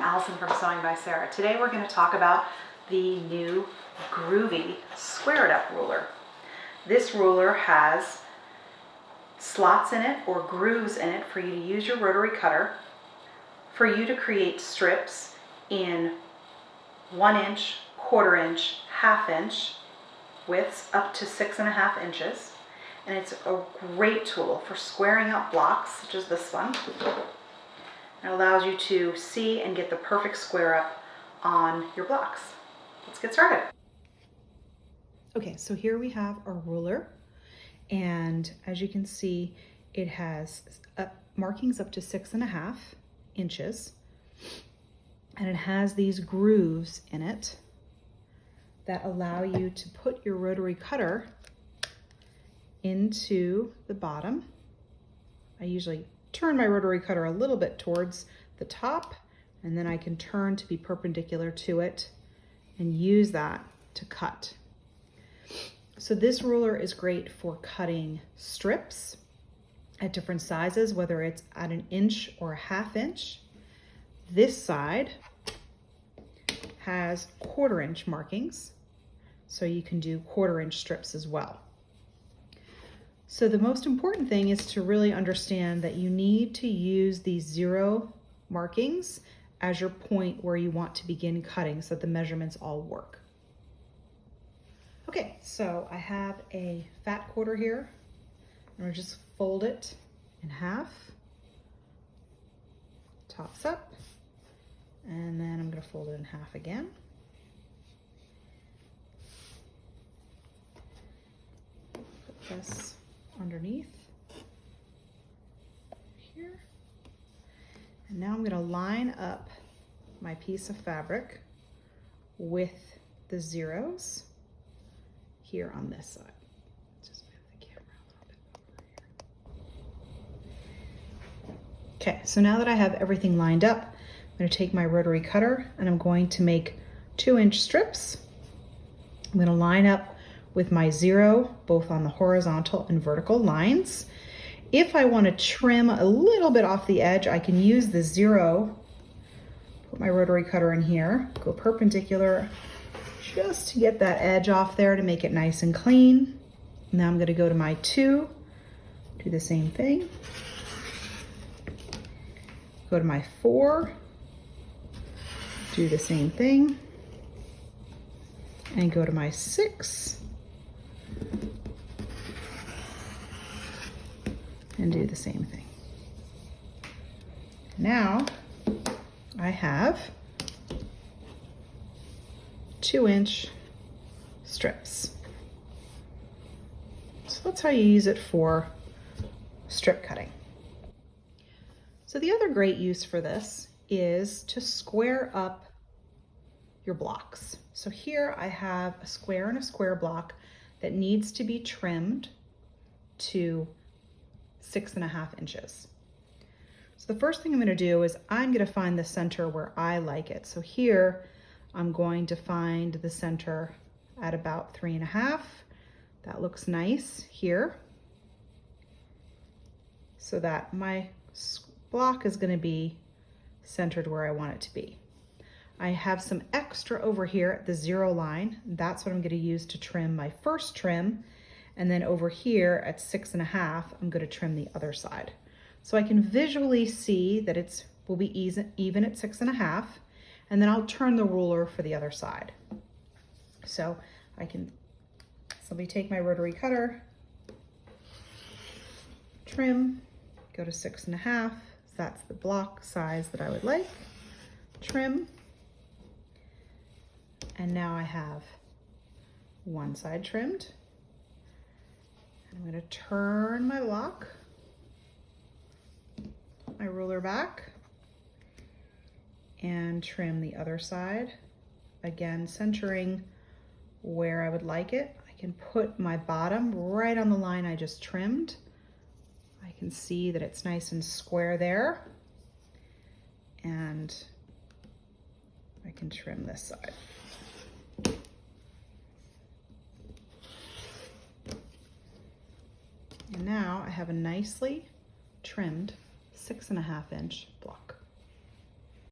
Allison from Sewing by Sarah. Today we're going to talk about the new Gruuvy Squared Up ruler. This ruler has slots in it or grooves in it for you to use your rotary cutter for you to create strips in 1 inch, 1/4 inch, 1/2 inch widths up to 6.5 inches. And it's a great tool for squaring up blocks such as this one. It allows you to see and get the perfect square up on your blocks. Let's get started. Okay, so here we have our ruler, and as you can see, it has markings up to 6.5 inches, and it has these grooves in it that allow you to put your rotary cutter into the bottom. I usually turn my rotary cutter a little bit towards the top, and then I can turn to be perpendicular to it and use that to cut. So this ruler is great for cutting strips at different sizes, whether it's at 1 inch or 1/2 inch. This side has 1/4 inch markings, so you can do 1/4 inch strips as well. So the most important thing is to really understand that you need to use these 0 markings as your point where you want to begin cutting so that the measurements all work. Okay, so I have a fat quarter here. I'm gonna just fold it in half, tops up, and then I'm gonna fold it in half again. Put this underneath here. And now I'm going to line up my piece of fabric with the zeros here on this side. Just move the camera a little bit over here. Okay, so now that I have everything lined up, I'm going to take my rotary cutter and I'm going to make 2-inch strips. I'm going to line up with my 0, both on the horizontal and vertical lines. If I want to trim a little bit off the edge, I can use the 0, put my rotary cutter in here, go perpendicular, just to get that edge off there to make it nice and clean. Now I'm going to go to my 2, do the same thing. Go to my 4, do the same thing. And go to my 6, and do the same thing. Now I have 2-inch strips. So that's how you use it for strip cutting. So the other great use for this is to square up your blocks. So here I have a square and a square block that needs to be trimmed to 6.5 inches. So the first thing I'm going to do is I'm going to find the center where I like it. So here I'm going to find the center at about 3.5. That looks nice here. So that my block is going to be centered where I want it to be. I have some extra over here at the 0 line. That's what I'm going to use to trim my first trim. And then over here at 6.5, I'm going to trim the other side. So I can visually see that it will be even at 6.5, and then I'll turn the ruler for the other side. So I can simply take my rotary cutter, trim, go to 6.5. So that's the block size that I would like. Trim. And now I have one side trimmed. I'm going to turn my block, put my ruler back, and trim the other side. Again, centering where I would like it. I can put my bottom right on the line I just trimmed. I can see that it's nice and square there. And I can trim this side. And now I have a nicely trimmed 6.5 inch block.